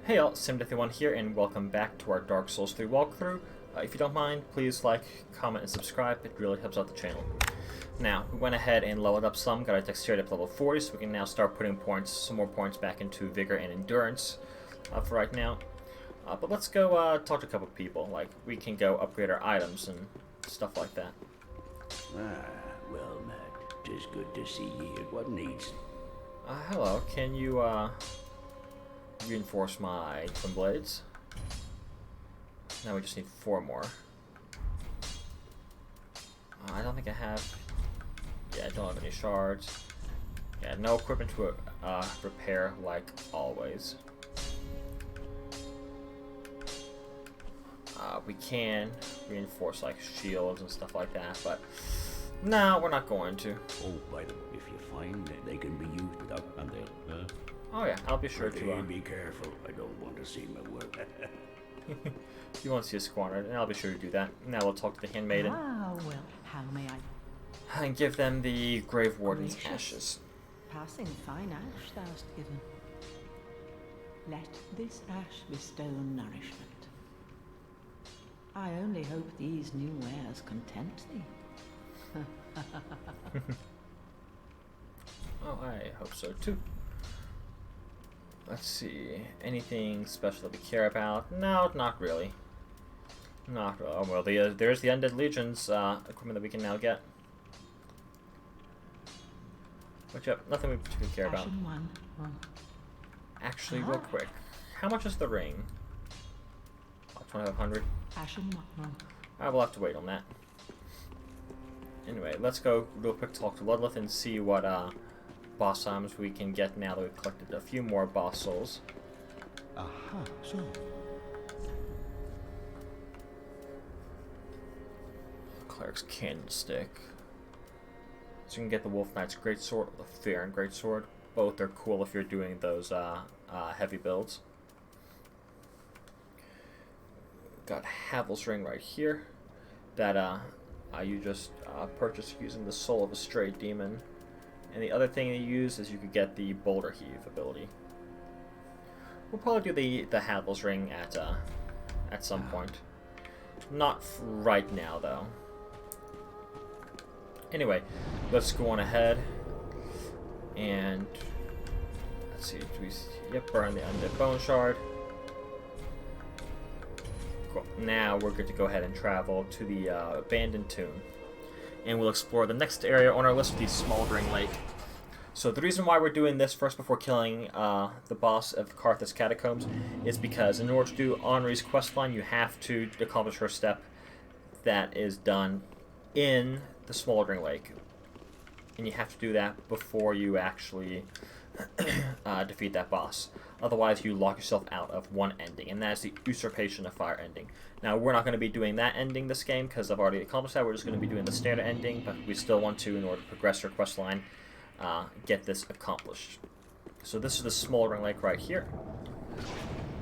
Hey all, Sim51 here, and welcome back to our Dark Souls 3 walkthrough. If you don't mind, please like, comment, and subscribe. It really helps out the channel. Now, we went ahead and leveled up some, got our dexterity up to level 40, so we can now start putting points, some more points back into vigor and endurance for right now. But let's go talk to a couple people. Like, we can go upgrade our items and stuff like that. Well, Matt, 'tis good to see ye. What needs? Hello, can you reinforce my twin blades? Now we just need 4 more. I don't think I have. Yeah, I don't have any shards. Yeah, no equipment to repair like always. We can reinforce like shields and stuff like that, but no, we're not going to. Oh, by the way, if you find that they can be used without, and they'll. Oh yeah, I'll be sure to. Be careful. I don't want to see my work. You won't see a squatter, and I'll be sure to do that. Now we'll talk to the Handmaiden. Ah, well, how may I? And give them the Grave Warden's ashes. Passing fine ash thou'st given. Let this ash bestow nourishment. I only hope these new wares content thee. Oh, I hope so too. Let's see. Anything special that we care about? No, not really. Not really. Oh, well, there's the Undead Legion's equipment that we can now get. Which, nothing we particularly care about. Actually, real quick, how much is the ring? 2,500. I will have to wait on that. Anyway, let's go real quick talk to Ludleth and see what boss items we can get now that we've collected a few more boss souls. Aha, so. Cleric's Candlestick. So you can get the Wolf Knight's Greatsword or the Farron Greatsword. Both are cool if you're doing those heavy builds. Got Havel's Ring right here that you just purchase using the Soul of a Stray Demon. And the other thing you use is you could get the Boulder Heave ability. We'll probably do the Havel's Ring at some point. Not right now, though. Anyway, let's go on ahead and let's see. Burn the Undead Bone Shard. Cool. Now we're good to go ahead and travel to the abandoned tomb, and we'll explore the next area on our list, the Smoldering Lake. So the reason why we're doing this first before killing the boss of Carthus Catacombs is because in order to do Henri's questline, you have to accomplish her step that is done in the Smoldering Lake, and you have to do that before you actually defeat that boss. Otherwise, you lock yourself out of one ending, and that is the Usurpation of Fire ending. Now, we're not going to be doing that ending this game because I've already accomplished that. We're just going to be doing the standard ending, but we still want to, in order to progress our quest line, get this accomplished. So this is the Smoldering Lake right here.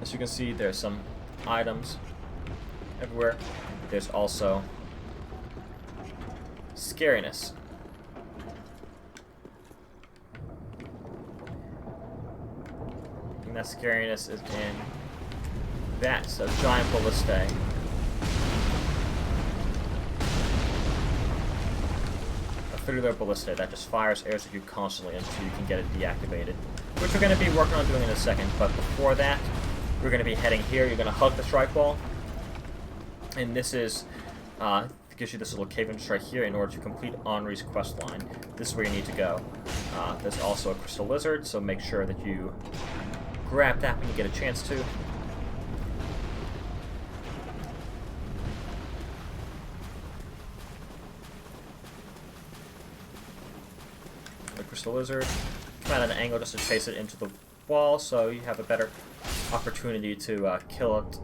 As you can see, there's some items everywhere. There's also scariness. And that scariness is in that, so giant ballistae. Through their ballistae that just fires arrows at you constantly until you can get it deactivated, which we're going to be working on doing in a second. But before that, we're going to be heading here. You're going to hug the strike ball, and this is gives you this little cave entrance right here in order to complete Henri's quest line. This is where you need to go. There's also a crystal lizard, so make sure that you grab that when you get a chance to. The crystal lizard. Come out at an angle just to chase it into the wall, so you have a better opportunity to kill it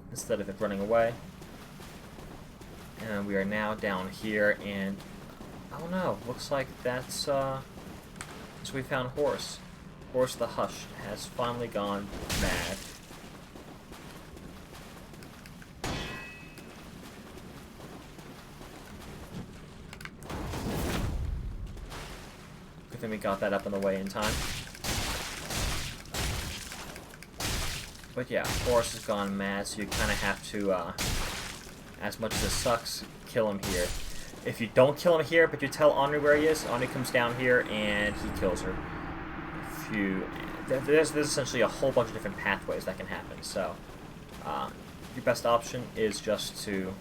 instead of it running away. And we are now down here, and oh no, looks like that's so we found Horse. Horse the Hushed has finally gone mad. Good thing we got that up in the way in time. But yeah, Horus has gone mad, so you kind of have to, as much as it sucks, kill him here. If you don't kill him here, but you tell Henri where he is, Henri comes down here and he kills her. If you, there's essentially a whole bunch of different pathways that can happen. So your best option is just to,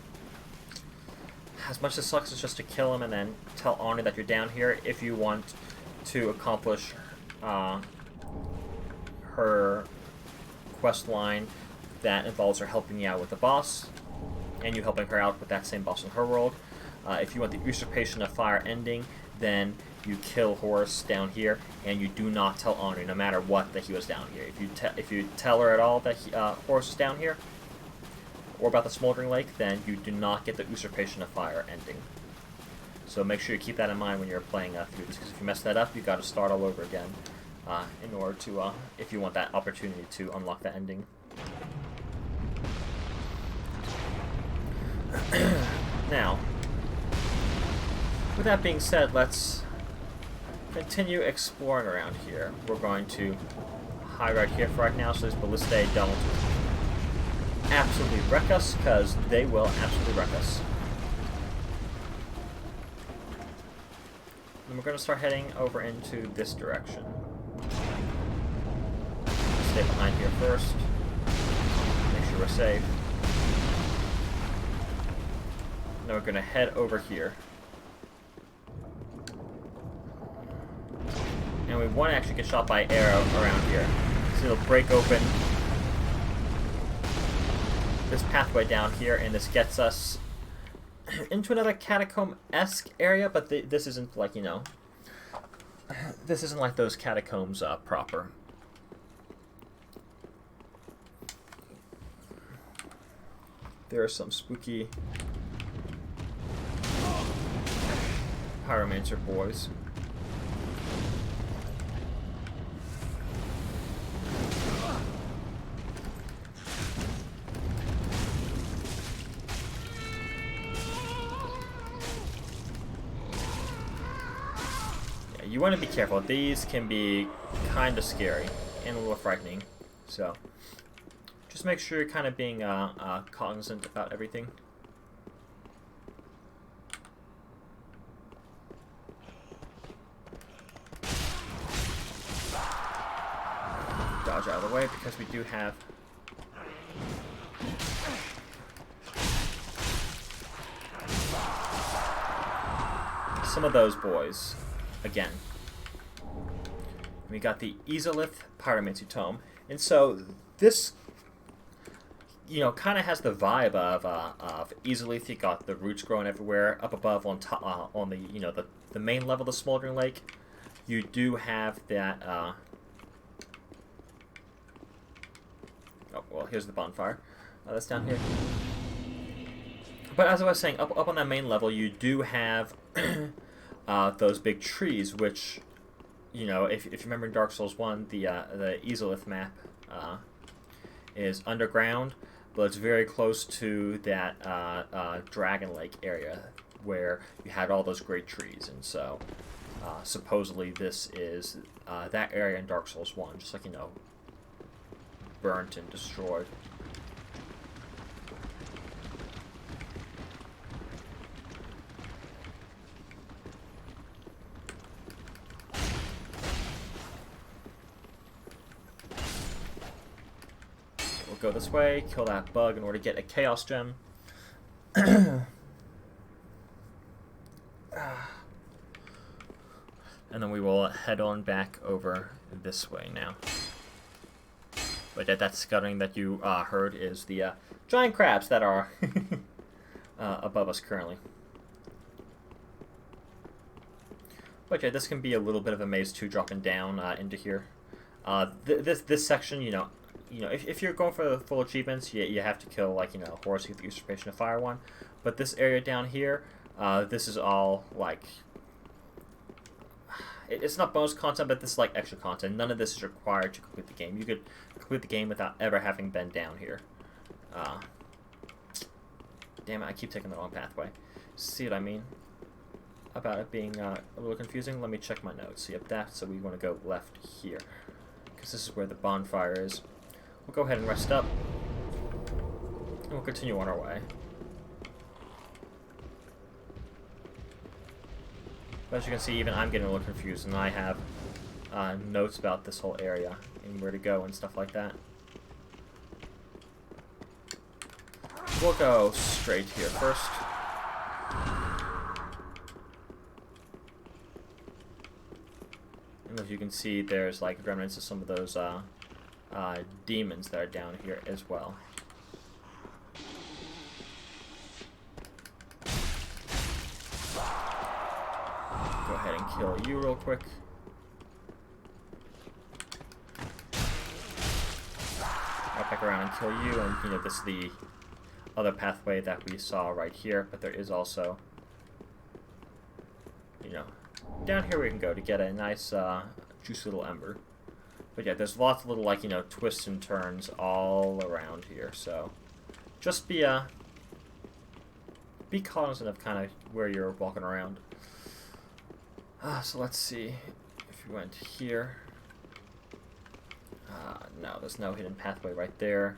as much as it sucks, is just to kill him and then tell Henri that you're down here if you want to accomplish her quest line that involves her helping you out with the boss, and you helping her out with that same boss in her world. If you want the usurpation of fire ending, then you kill Horus down here, and you do not tell Henri, no matter what, that he was down here. If you tell her at all that Horus is down here, or about the Smoldering Lake, then you do not get the usurpation of fire ending. So make sure you keep that in mind when you're playing through this, because if you mess that up, you got to start all over again in order to, if you want that opportunity to unlock the ending. Now, with that being said, let's continue exploring around here. We're going to hide right here for right now, so these ballistae don't absolutely wreck us, because they will absolutely wreck us. And we're going to start heading over into this direction. Stay behind here first. Make sure we're safe. Now we're going to head over here. And we want to actually get shot by arrow around here. So it'll break open this pathway down here, and this gets us into another catacomb-esque area, but this isn't like, you know, this isn't like those catacombs proper. There are some spooky pyromancer boys. You want to be careful. These can be kind of scary and a little frightening. So, just make sure you're kind of being cognizant about everything. Dodge out of the way because we do have some of those boys. Again, we got the Izalith Pyromancy Tome, and so this, you know, kind of has the vibe of Izalith. You got the roots growing everywhere. Up above on top, on the, you know, the main level of the Smoldering Lake, you do have that. Oh well, here's the bonfire. That's down here. But as I was saying, up on that main level, you do have those big trees, which, you know, if you remember in Dark Souls 1, the Izalith map is underground, but it's very close to that Dragon Lake area where you had all those great trees, and so supposedly this is that area in Dark Souls 1, just like, you know, burnt and destroyed. Go this way, kill that bug in order to get a Chaos Gem. And then we will head on back over this way now. But that scuttering that you heard is the giant crabs that are above us currently. But yeah, this can be a little bit of a maze too, dropping down into here. This section, you know, if you're going for the full achievements, you have to kill, like, you know, Horus to get the Usurpation of Fire one. But this area down here, this is all, like, it's not bonus content, but this is, like, extra content. None of this is required to complete the game. You could complete the game without ever having been down here. Damn it, I keep taking the wrong pathway. See what I mean? About it being a little confusing? Let me check my notes. Yep, so we want to go left here, because this is where the bonfire is. we'll go ahead and rest up. And we'll continue on our way. But as you can see, even I'm getting a little confused, and I have notes about this whole area and where to go and stuff like that. We'll go straight here first. And as you can see, there's like remnants of some of those demons that are down here as well. Go ahead and kill you real quick. I'll back around and kill you, and you know, this is the other pathway that we saw right here, but there is also, you know, down here we can go to get a nice juicy little ember. But yeah, there's lots of little, like, you know, twists and turns all around here, so just be cognizant of kind of where you're walking around. So let's see if we went here. No, there's no hidden pathway right there.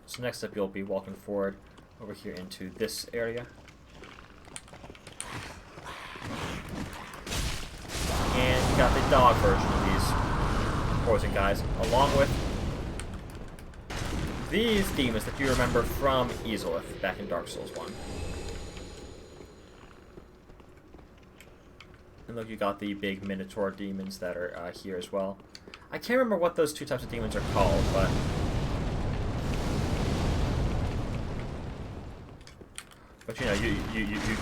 So next up, you'll be walking forward over here into this area. And you got the dog version of these poison guys, along with these demons that you remember from Easelith back in Dark Souls 1. And look, you got the big Minotaur demons that are here as well. I can't remember what those two types of demons are called, but you know,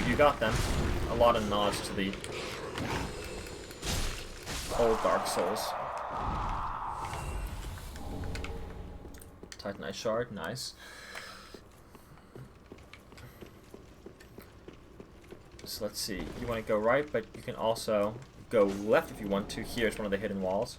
you got them. A lot of nods to the old Dark Souls. Titanite shard, nice. So let's see. You want to go right, but you can also go left if you want to. Here's one of the hidden walls.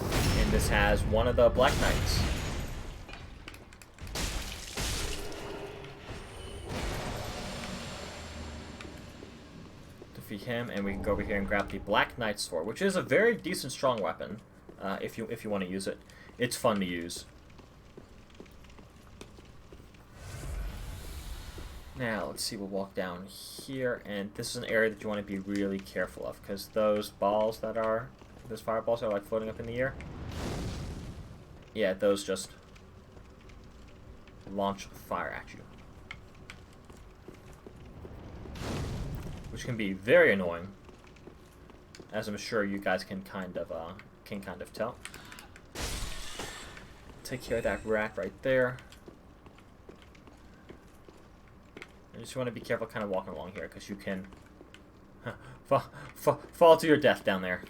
And this has one of the Black Knights. Defeat him, and we can go over here and grab the Black Knight sword, which is a very decent strong weapon. If you want to use it, it's fun to use. Now let's see. We'll walk down here, and this is an area that you want to be really careful of, because those balls that are, those fireballs are like floating up in the air. Yeah, those just launch fire at you, which can be very annoying, as I'm sure you guys can kind of tell. Take care of that rack right there. You just want to be careful kind of walking along here, because you can fall to your death down there.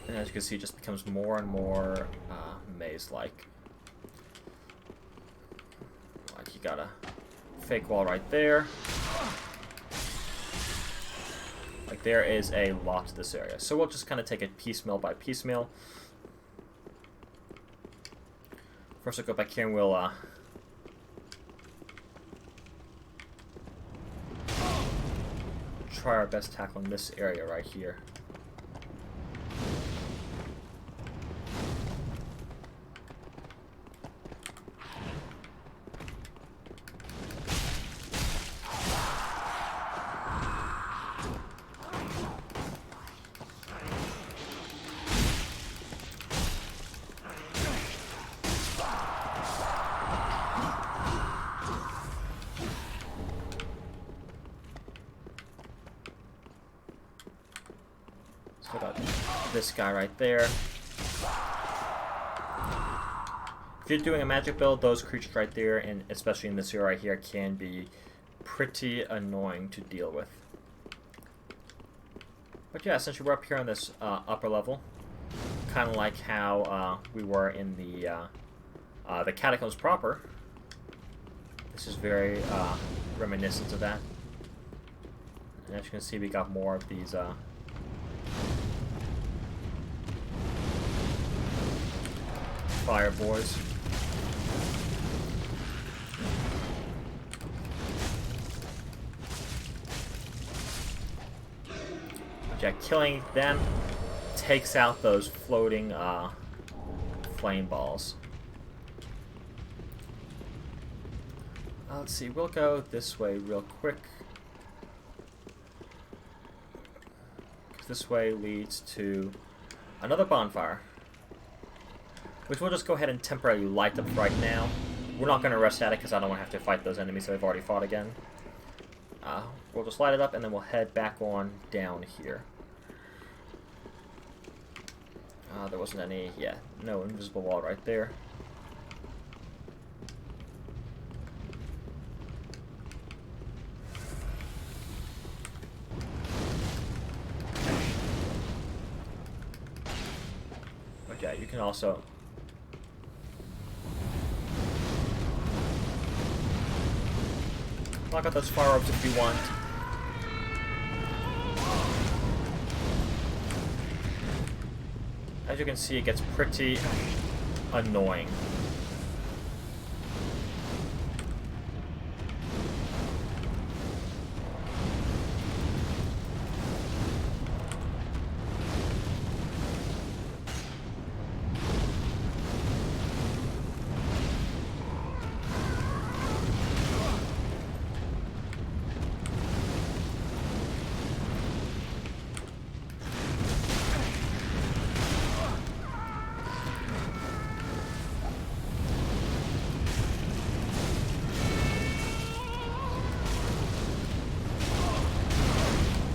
And as you can see, it just becomes more and more maze-like. Like, you got a fake wall right there. Like, there is a lot to this area. So we'll just kind of take it piecemeal by piecemeal. First, I'll go back here and we'll try our best tackle in this area right here. This guy right there. If you're doing a magic build, those creatures right there, and especially in this area right here, can be pretty annoying to deal with. But yeah, essentially we're up here on this upper level, kind of like how we were in the catacombs proper. This is very reminiscent of that. And as you can see, we got more of these fire, boys. But yeah, killing them takes out those floating flame balls. Let's see, we'll go this way real quick. This way leads to another bonfire, which we'll just go ahead and temporarily light up right now. We're not going to rush at it because I don't want to have to fight those enemies that we've already fought again. We'll just light it up and then we'll head back on down here. There wasn't any, yeah, no invisible wall right there. But yeah, you can also lock out those fire orbs if you want. As you can see, it gets pretty annoying.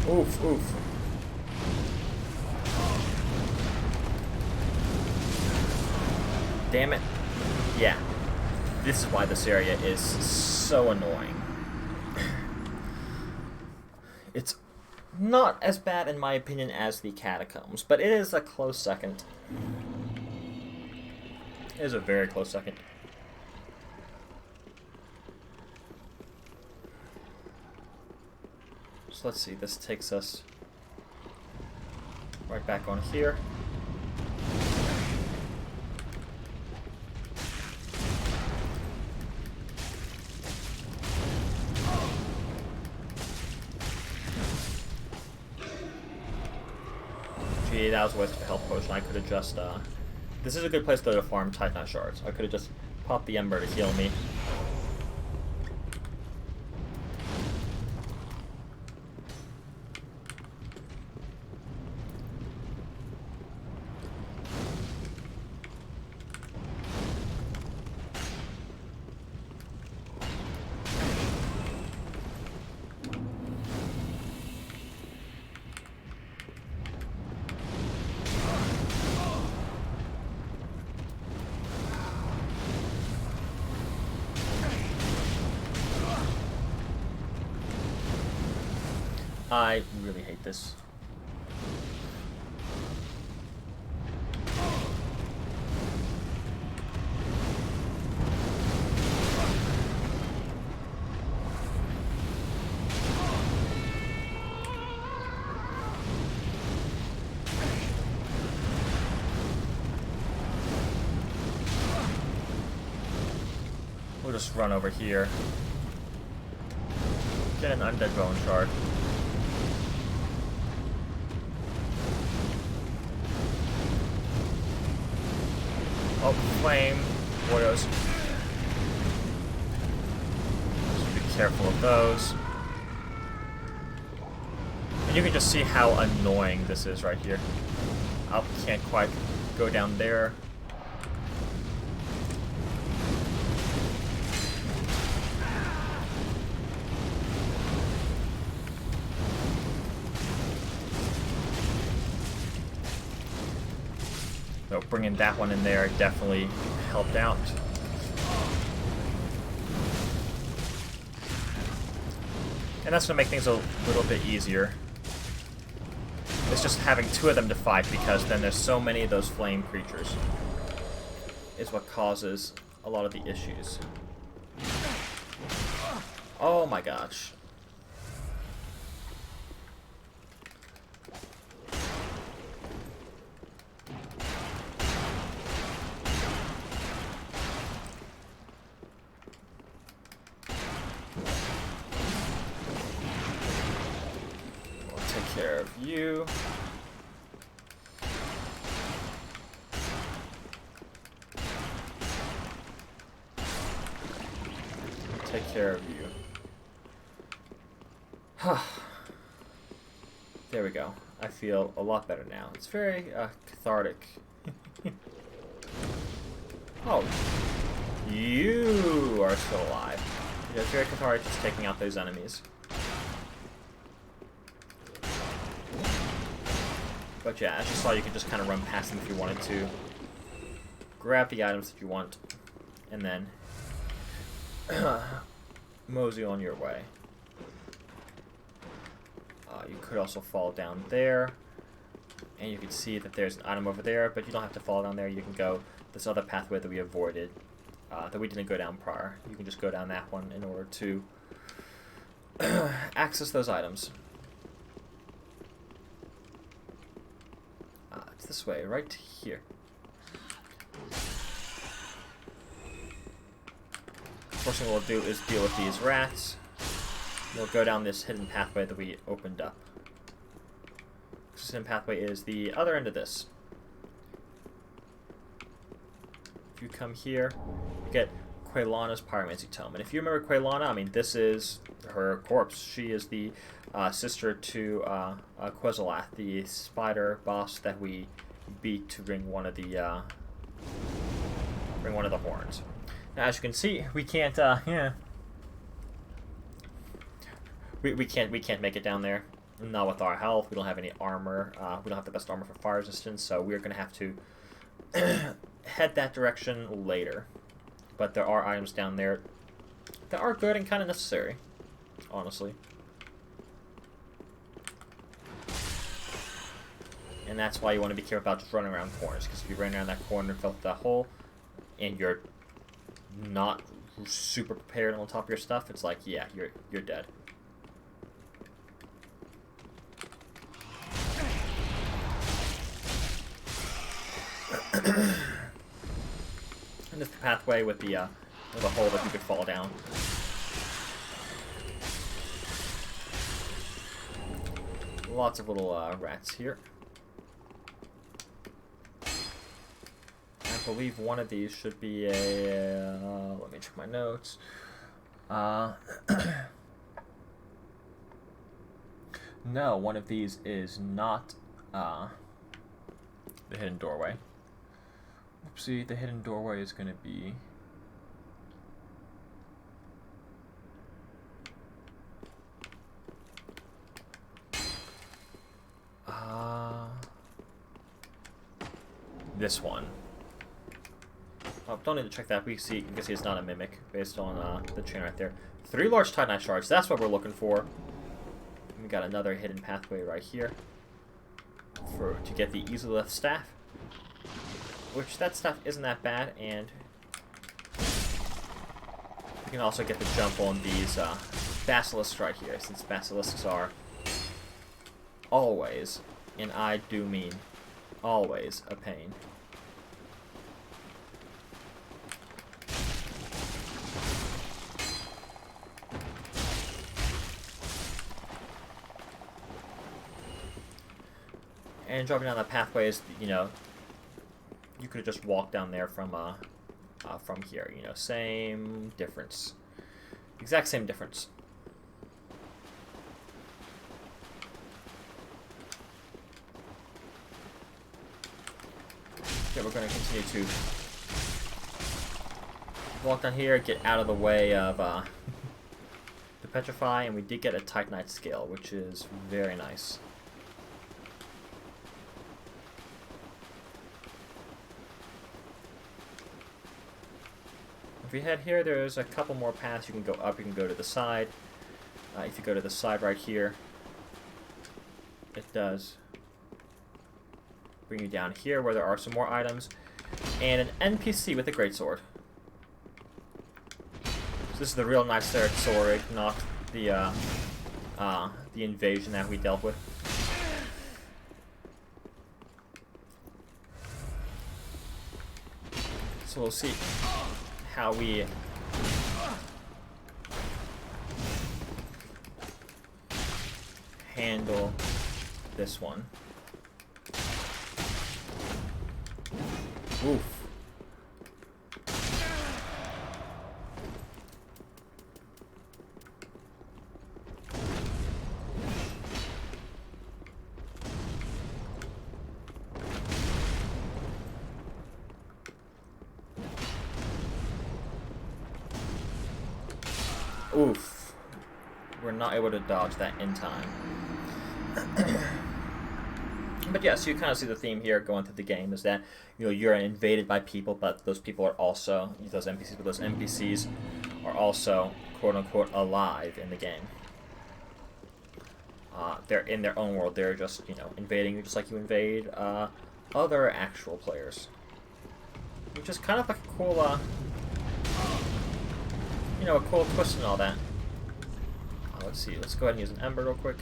Oof, oof. Damn it. Yeah. This is why this area is so annoying. It's not as bad, in my opinion, as the catacombs, but it is a close second. It is a very close second. So let's see, this takes us right back on here. Gee, that was a waste of a health potion. I could have just, this is a good place to farm Titanite shards. I could have just popped the ember to heal me. I really hate this. We'll just run over here. Get an Undead Bone shard. Oh, flame warriors. So be careful of those. And you can just see how annoying this is right here. I can't quite go down there. So bringing that one in there definitely helped out. And that's going to make things a little bit easier. It's just having two of them to fight, because then there's so many of those flame creatures is what causes a lot of the issues. Oh my gosh. you. Take care of you. There we go. I feel a lot better now. It's very cathartic. Oh, you are still alive. Yeah, it's very cathartic just taking out those enemies. But yeah, as you saw, you could just kind of run past them if you wanted to. Grab the items that you want, and then mosey on your way. You could also fall down there, and you can see that there's an item over there, but you don't have to fall down there. You can go this other pathway that we avoided, that we didn't go down prior. You can just go down that one in order to access those items. It's this way, right here. First thing we'll do is deal with these rats. We'll go down this hidden pathway that we opened up. This hidden pathway is the other end of this. If you come here, you get Quelana's Pyromancy Tome. And if you remember Quelana, I mean, this is her corpse. She is the sister to Quelana, the spider boss that we beat to bring one of the horns. Now, as you can see, we can't. We can't make it down there. Not with our health. We don't have any armor. We don't have the best armor for fire resistance, so we're going to have to head that direction later. But there are items down there that are good and kind of necessary, honestly. And that's why you want to be careful about just running around corners, because if you ran around that corner and fell through that hole, and you're not super prepared on top of your stuff, it's like, yeah, you're dead. And this is the pathway with the hole that you could fall down. Lots of little rats here. I believe one of these should be a... let me check my notes. No, one of these is not the hidden doorway. Oopsie, the hidden doorway is going to be... this one. Oh, don't need to check that. You can see it's not a mimic based on the chain right there. 3 large Titanite shards. That's what we're looking for. We got another hidden pathway right here to get the easily lift staff. Which that stuff isn't that bad, and you can also get the jump on these basilisks right here, since basilisks are always, and I do mean always, a pain. And dropping down the pathways, you know, you could have just walked down there from here. You know, same difference, exact same difference. Okay, we're going to continue to walk down here, get out of the way of the petrify, and we did get a Titanite scale, which is very nice. If you head here, there's a couple more paths. You can go up, you can go to the side. If you go to the side right here, it does bring you down here where there are some more items. And an NPC with a greatsword. So this is the real nice sword, not the invasion that we dealt with. So we'll see how we handle this one. Oof. Oof. We're not able to dodge that in time. But yes, you kind of see the theme here going through the game is that, you know, you're invaded by people, but those people are also, those NPCs, but those NPCs are also, quote unquote, alive in the game. They're in their own world. They're just, you know, invading you just like you invade other actual players. Which is kind of like a cool, you know, a cool twist and all that. Let's see. Let's go ahead and use an ember real quick.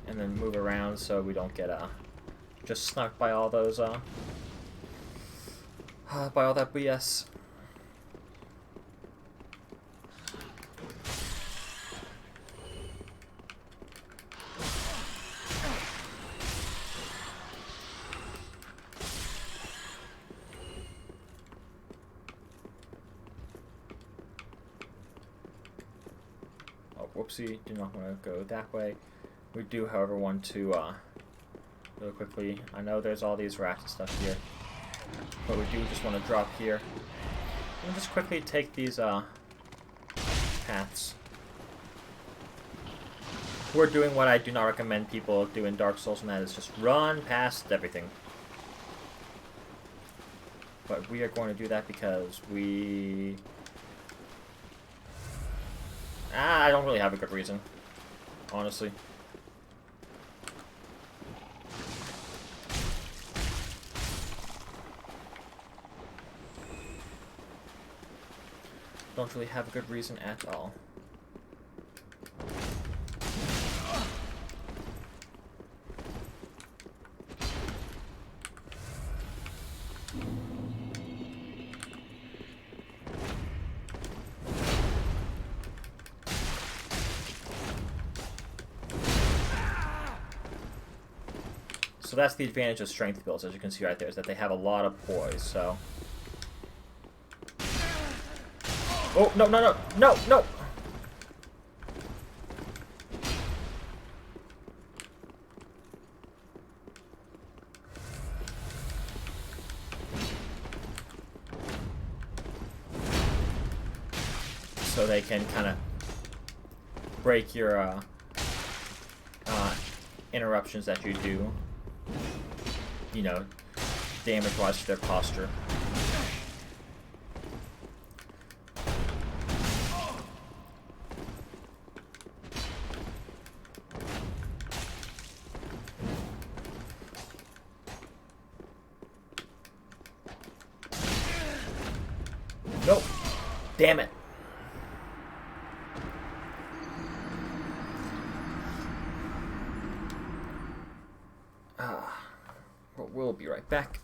And then move around so we don't get just snuck by all those by all that BS. Oh, whoopsie! Do not want to go that way. We do, however, want to, really quickly, I know there's all these rats and stuff here, but we do just want to drop here. And just quickly take these, paths. We're doing what I do not recommend people do in Dark Souls, and that is just run past everything. But we are going to do that because we... I don't really have a good reason, honestly. Don't really have a good reason at all. So that's the advantage of strength builds, as you can see right there, is that they have a lot of poise, so... Oh, no, no, no, no, no! So they can kind of break your interruptions that you do, you know, damage-wise to their posture. Nope. Damn it. But we'll be right back.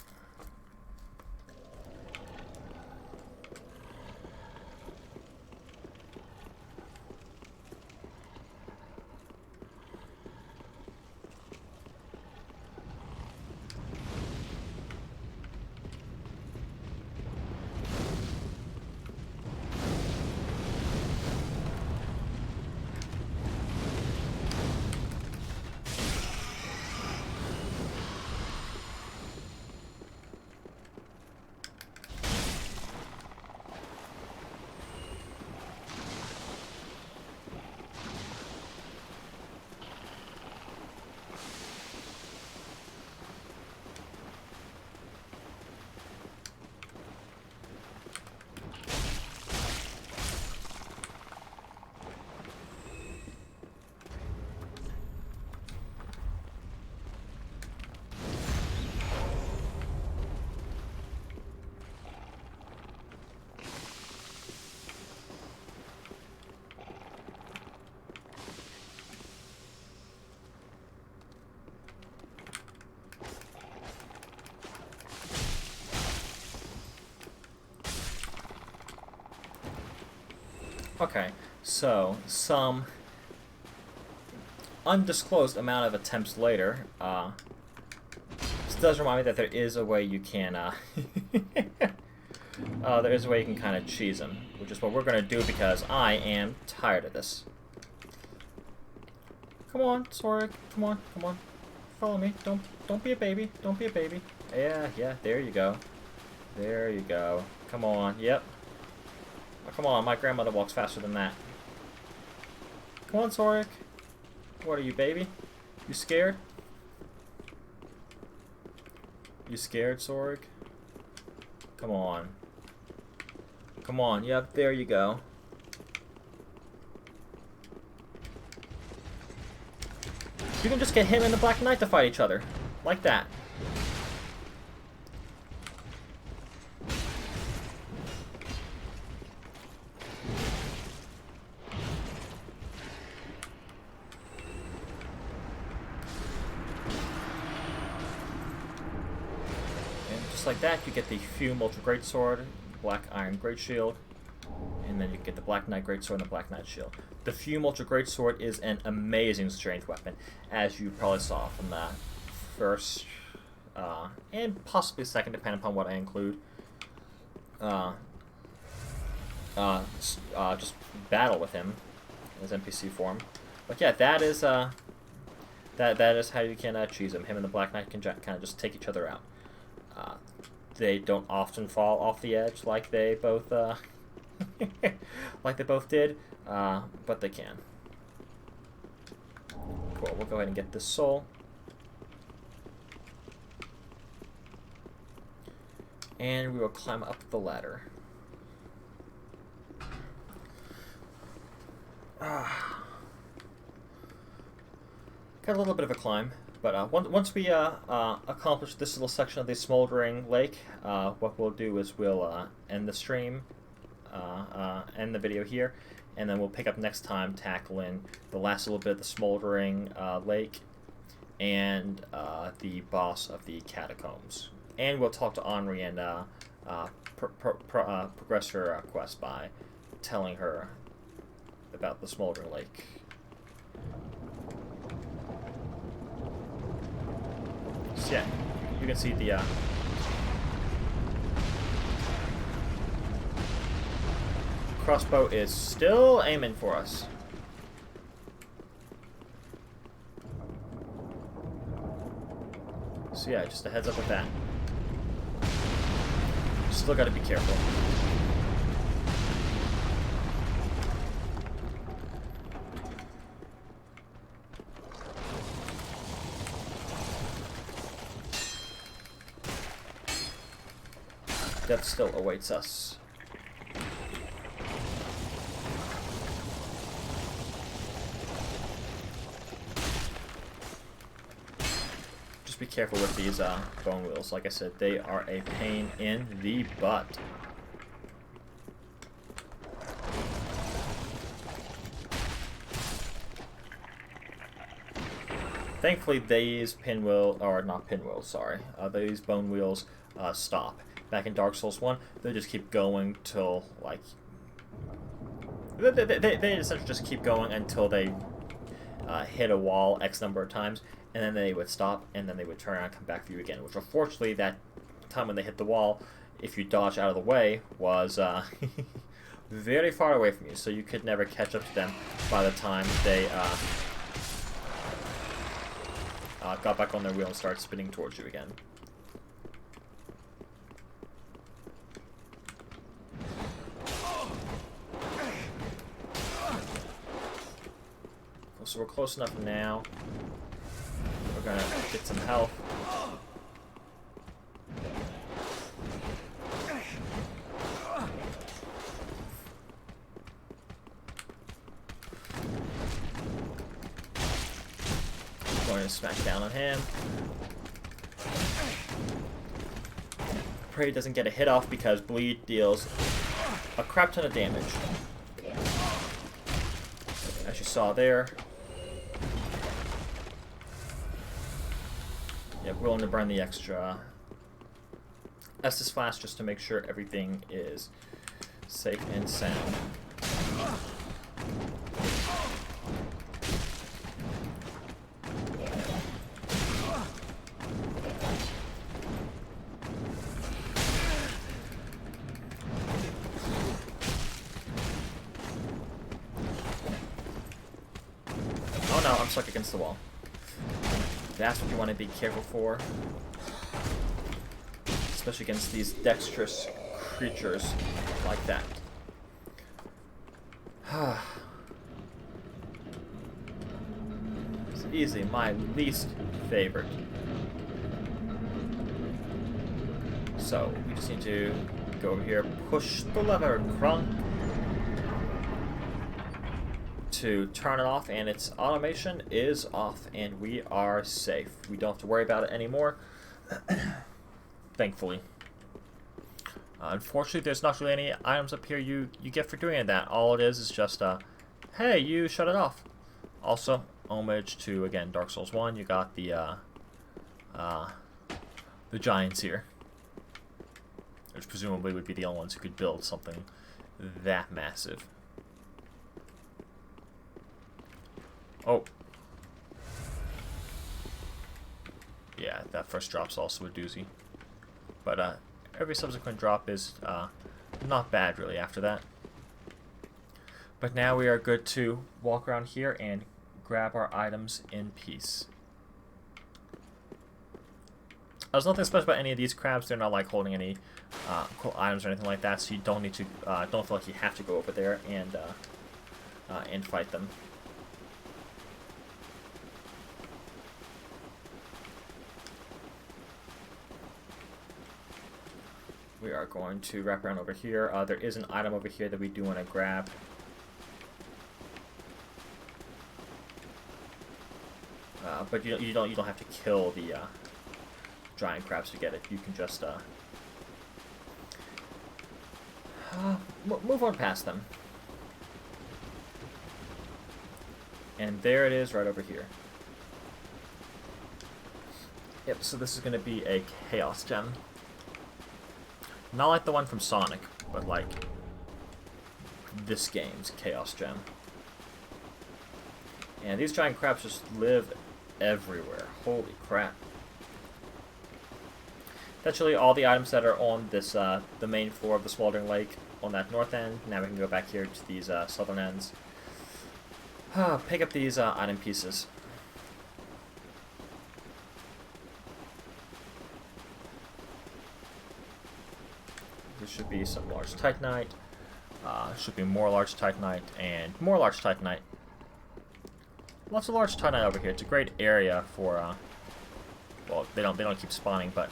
Okay, so some undisclosed amount of attempts later, this does remind me that there is a way you can, there is a way you can kind of cheese him, which is what we're going to do because I am tired of this. Come on, Sora, come on, come on. Follow me. Don't be a baby. Don't be a baby. Yeah, there you go. There you go. Come on, yep. Oh, come on, my grandmother walks faster than that. Come on, Soric. What are you, baby? You scared? You scared, Soric? Come on. Come on, yep, there you go. You can just get him and the Black Knight to fight each other. Like that. And just like that, you get the Fume Ultra Greatsword, Black Iron Great Shield, and then you get the Black Knight Greatsword and the Black Knight Shield. The Fume Ultra Greatsword is an amazing strength weapon, as you probably saw from the first, and possibly second, depending upon what I include. Just battle with him in his NPC form. But yeah, that is that is how you can cheese him. Him and the Black Knight can kind of just take each other out. They don't often fall off the edge like they both like they both did, but they can. Cool. We'll go ahead and get this soul. And we will climb up the ladder. Got a little bit of a climb, but once we accomplish this little section of the Smoldering Lake, what we'll do is we'll end the stream, end the video here, and then we'll pick up next time tackling the last little bit of the Smoldering Lake and the boss of the Catacombs. And we'll talk to Henri and progress her quest by telling her about the Smoldering Lake. So yeah, you can see the crossbow is still aiming for us. So yeah, just a heads up with that. Still gotta be careful. Death still awaits us. Just be careful with these bone wheels. Like I said, they are a pain in the butt. Thankfully, these pinwheel, or not pinwheels, sorry, these bone wheels stop. Back in Dark Souls 1, they just keep going till, like, they essentially just keep going until they hit a wall X number of times, and then they would stop, and then they would turn around and come back for you again, which unfortunately, that time when they hit the wall, if you dodge out of the way, was very far away from you, so you could never catch up to them by the time they got back on their wheel and started spinning towards you again. So we're close enough now. We're gonna get some health. Going to smack down on him. Pray he doesn't get a hit off because bleed deals a crap ton of damage. As you saw there. Yeah, willing to burn the extra Estus Flask just to make sure everything is safe and sound. Oh no, I'm stuck against the wall. That's what you want to be careful for. Especially against these dexterous creatures like that. It's easily my least favorite. So, we just need to go over here, push the lever, crunk, to turn it off, and its automation is off, and we are safe. We don't have to worry about it anymore. Thankfully. Unfortunately, there's not really any items up here you get for doing that. All it is just, hey, you shut it off. Also, homage to, again, Dark Souls 1, you got the giants here. Which presumably would be the only ones who could build something that massive. Oh. Yeah, that first drop's also a doozy. But every subsequent drop is not bad, really, after that. But now we are good to walk around here and grab our items in peace. There's nothing special about any of these crabs. They're not like holding any cool items or anything like that, so you don't need to, don't feel like you have to go over there and fight them. We are going to wrap around over here. There is an item over here that we do want to grab. But you don't have to kill the giant crabs to get it. You can just move on past them. And there it is, right over here. Yep. So this is going to be a chaos gem. Not like the one from Sonic, but like this game's Chaos Gem. And these giant crabs just live everywhere. Holy crap. That's really all the items that are on this, the main floor of the Smoldering Lake on that north end. Now we can go back here to these southern ends. Pick up these item pieces. There should be some large titanite. Should be more large titanite and more large titanite. Lots of large titanite over here. It's a great area for. Well, they don't keep spawning, but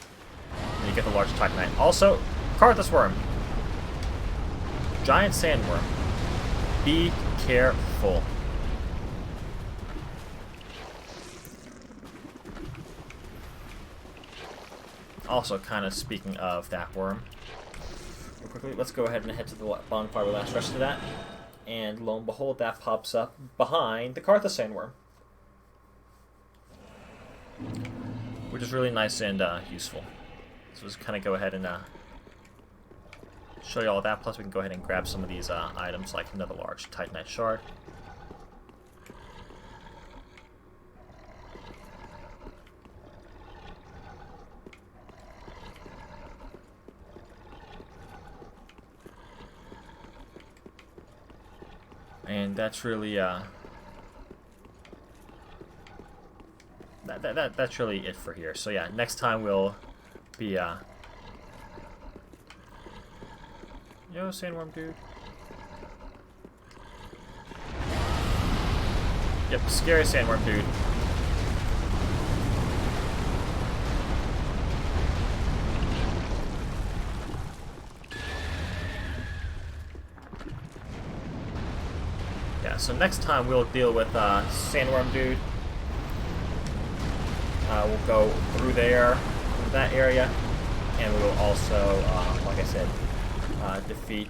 you get the large titanite. Also, Carthus worm, giant sandworm. Be careful. Also, kind of speaking of that worm. Quickly, let's go ahead and head to the bonfire with last rest of that. And lo and behold, that pops up behind the Carthus sandworm. Which is really nice and useful. So let's kind of go ahead and show you all that. Plus we can go ahead and grab some of these items, like another large titanite shard. And that's really that's really it for here. So yeah, next time we'll be yo, sandworm dude. Yep, scary sandworm dude. Yeah, so next time we'll deal with sandworm dude. We'll go through there, through that area, and we will also, like I said, defeat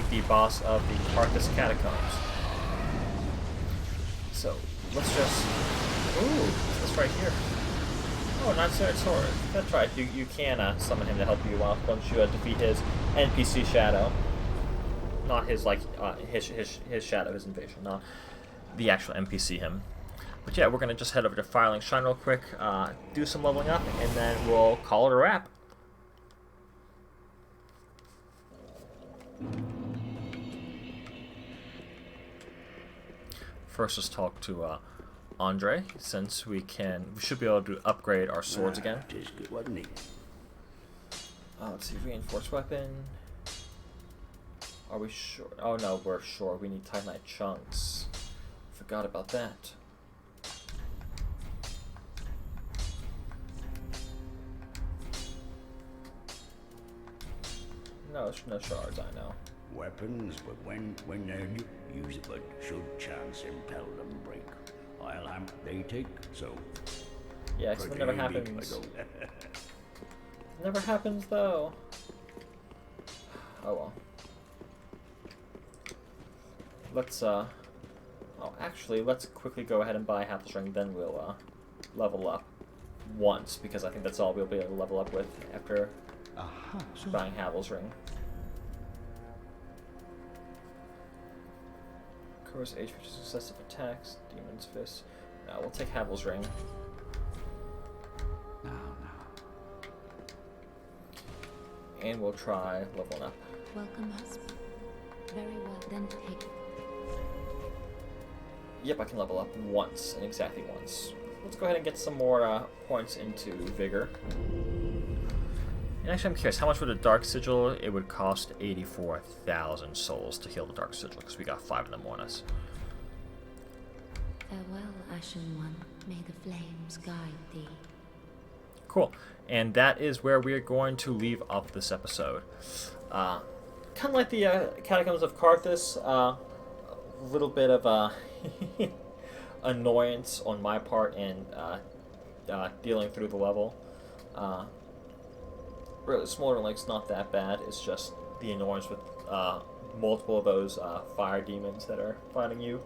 the boss of the Carthus Catacombs. So let's just, ooh, this right here. Oh, not sword. That's right. You can summon him to help you out once you defeat his NPC shadow. Not his his shadow, his invasion, not the actual NPC him. But yeah, we're gonna just head over to Firelink Shrine real quick, do some leveling up, and then we'll call it a wrap. First, let's talk to Andre, since we should be able to upgrade our swords again. Tis good, wasn't he? Let's see, reinforced weapon. Are we sure? Oh no, we're sure. We need Titanite chunks. Forgot about that. No, no shards, I know. Weapons, but when they're new, use it, but should chance impel them break. I'll amp they take, so... Yeah, so it never happens. Never happens, though. Oh well. Let's, oh, actually, let's quickly go ahead and buy half the string, then we'll, level up once, because I think that's all we'll be able to level up with after buying Havel's ring. Covers HP to successive attacks, Demon's Fist. No, we'll take Havel's ring. Now. And we'll try leveling up. Welcome, husband. Very well, then take. Yep, I can level up once, and exactly once. Let's go ahead and get some more points into Vigor. And actually, I'm curious, how much would a Dark Sigil? It would cost 84,000 souls to heal the Dark Sigil, because we got 5 of them on us. Farewell, Ashen One. May the flames guide thee. Cool. And that is where we are going to leave off this episode. Kind of like the Catacombs of Karthus, a little bit of annoyance on my part in dealing through the level. Really, Smoldering Lake's not that bad. It's just the annoyance with multiple of those fire demons that are fighting you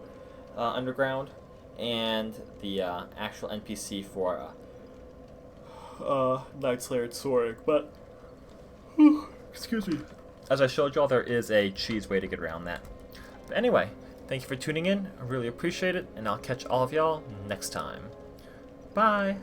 underground, and the actual NPC for Night Slayer Sorik. But excuse me. As I showed y'all, there is a cheese way to get around that. But anyway, thank you for tuning in. I really appreciate it, and I'll catch all of y'all next time. Bye.